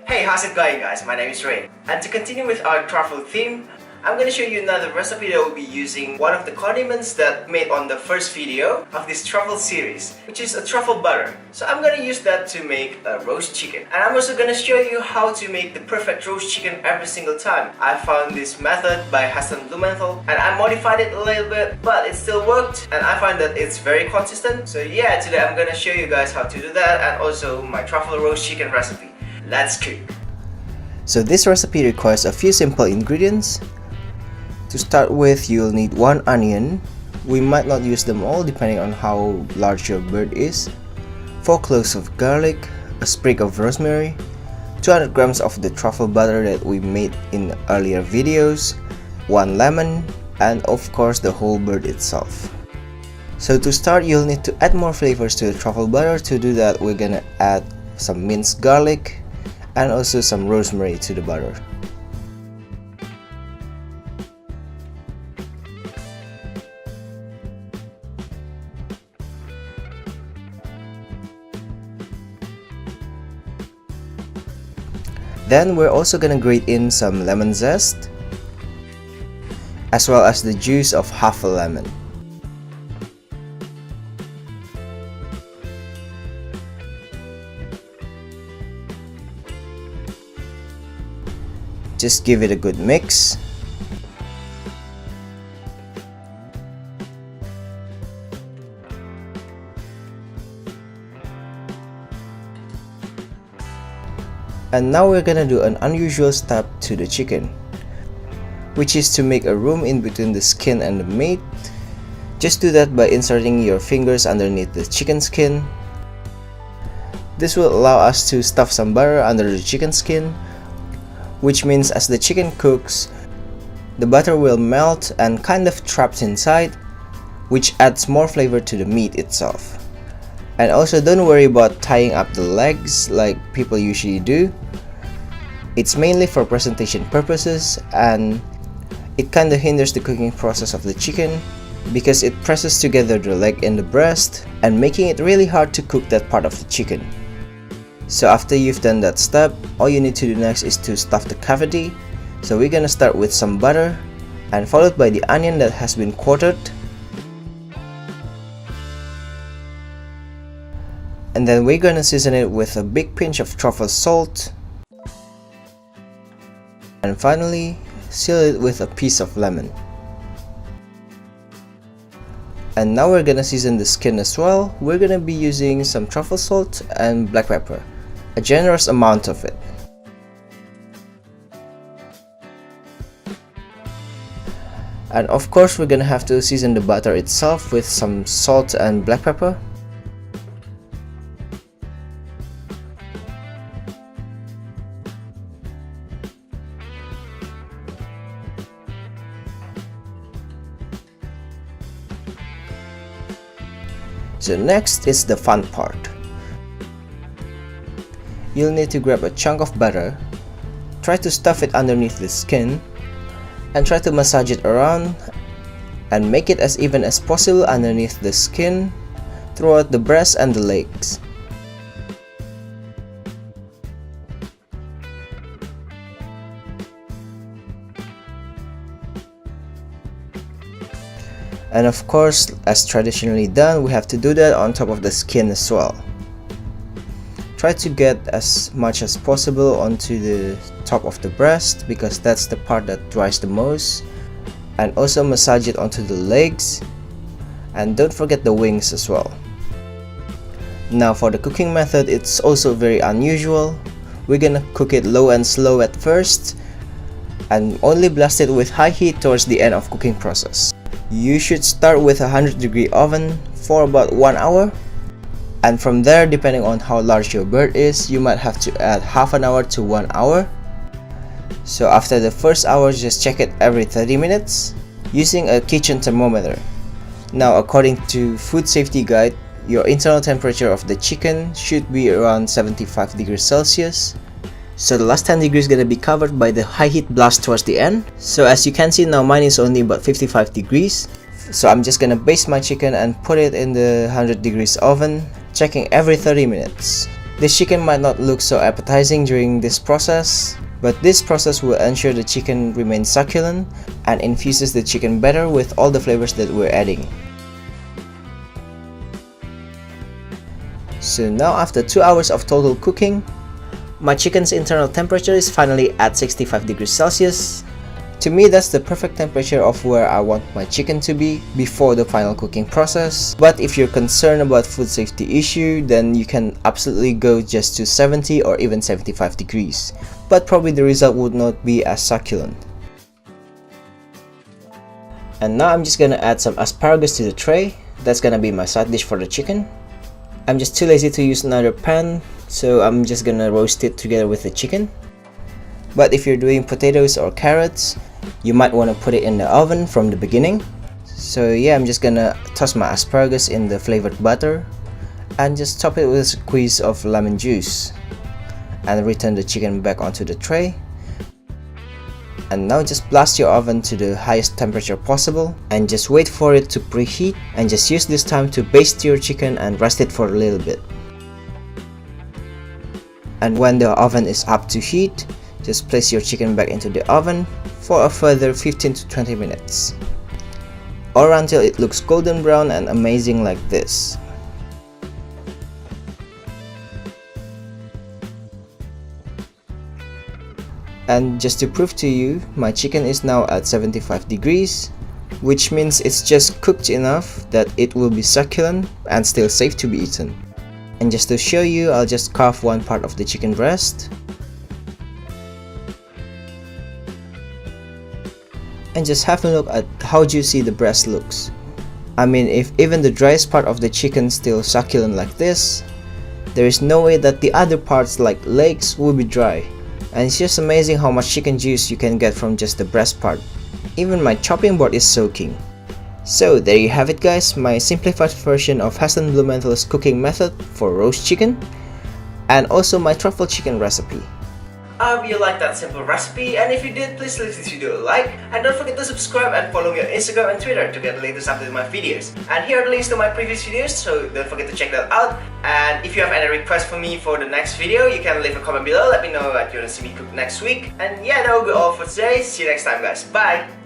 Hey, how's it going guys? My name is Ray. And to continue with our truffle theme, I'm gonna show you another recipe that will be using one of the condiments that made on the first video of this truffle series, which is a truffle butter. So I'm gonna use that to make a roast chicken. And I'm also gonna show you how to make the perfect roast chicken every single time. I found this method by Hassan Blumenthal and I modified it a little bit, but it still worked and I find that it's very consistent. So yeah, today I'm gonna show you guys how to do that and also my truffle roast chicken recipe. Let's cook! So this recipe requires a few simple ingredients. To start with, you'll need 1 onion. We might not use them all depending on how large your bird is. 4 cloves of garlic, a sprig of rosemary, 200 grams of the truffle butter that we made in earlier videos, 1 lemon, and of course the whole bird itself. So to start, you'll need to add more flavors to the truffle butter. To do that, we're gonna add some minced garlic and also some rosemary to the butter. Then we're also gonna grate in some lemon zest, as well as the juice of half a lemon. Just give it a good mix. And now we're gonna do an unusual step to the chicken, which is to make a room in between the skin and the meat. Just do that by inserting your fingers underneath the chicken skin. This will allow us to stuff some butter under the chicken skin, which means as the chicken cooks, the butter will melt and kind of trapped inside, which adds more flavor to the meat itself. And also don't worry about tying up the legs like people usually do. It's mainly for presentation purposes and it kinda hinders the cooking process of the chicken because it presses together the leg and the breast and making it really hard to cook that part of the chicken. So after you've done that step, all you need to do next is to stuff the cavity. So we're gonna start with some butter and followed by the onion that has been quartered. And then we're gonna season it with a big pinch of truffle salt. And finally, seal it with a piece of lemon. And now we're gonna season the skin as well. We're gonna be using some truffle salt and black pepper, a generous amount of it. And of course, we're gonna have to season the butter itself with some salt and black pepper. So next is the fun part. You'll need to grab a chunk of butter, try to stuff it underneath the skin, and try to massage it around and make it as even as possible underneath the skin, throughout the breast and the legs. And of course, as traditionally done, we have to do that on top of the skin as well. Try to get as much as possible onto the top of the breast because that's the part that dries the most. And also massage it onto the legs. And don't forget the wings as well. Now for the cooking method, it's also very unusual. We're gonna cook it low and slow at first and only blast it with high heat towards the end of cooking process. You should start with a 100-degree oven for about 1 hour. And from there, depending on how large your bird is, you might have to add half an hour to 1 hour. So after the first hour, just check it every 30 minutes using a kitchen thermometer. Now according to Food Safety Guide, your internal temperature of the chicken should be around 75 degrees Celsius. So the last 10 degrees is gonna be covered by the high heat blast towards the end. So as you can see now, mine is only about 55 degrees. So I'm just gonna baste my chicken and put it in the 100 degrees oven, checking every 30 minutes. This chicken might not look so appetizing during this process, but this process will ensure the chicken remains succulent and infuses the chicken better with all the flavors that we're adding. So now after 2 hours of total cooking, my chicken's internal temperature is finally at 65 degrees Celsius. To me, that's the perfect temperature of where I want my chicken to be before the final cooking process. But if you're concerned about food safety issue, then you can absolutely go just to 70 or even 75 degrees. But probably the result would not be as succulent. And now I'm just gonna add some asparagus to the tray. That's gonna be my side dish for the chicken. I'm just too lazy to use another pan, so I'm just gonna roast it together with the chicken. But if you're doing potatoes or carrots, you might want to put it in the oven from the beginning. So yeah, I'm just gonna toss my asparagus in the flavored butter and just top it with a squeeze of lemon juice and return the chicken back onto the tray. And now just blast your oven to the highest temperature possible and just wait for it to preheat, and just use this time to baste your chicken and rest it for a little bit. And when the oven is up to heat, just place your chicken back into the oven for a further 15 to 20 minutes, or until it looks golden brown and amazing like this. And just to prove to you, my chicken is now at 75 degrees, which means it's just cooked enough that it will be succulent and still safe to be eaten. And just to show you, I'll just carve one part of the chicken breast. And just have a look at how juicy the breast looks. I mean, if even the driest part of the chicken still succulent like this, there is no way that the other parts like legs will be dry. And it's just amazing how much chicken juice you can get from just the breast part. Even my chopping board is soaking. So there you have it guys, my simplified version of Heston Blumenthal's cooking method for roast chicken, and also my truffle chicken recipe. I hope you liked that simple recipe, and if you did, please leave this video a like, and don't forget to subscribe and follow me on Instagram and Twitter to get the latest updates on my videos. And here are the links to my previous videos, so don't forget to check that out. And if you have any requests for me for the next video, you can leave a comment below, let me know what you want to see me cook next week. And yeah, that will be all for today. See you next time guys, bye!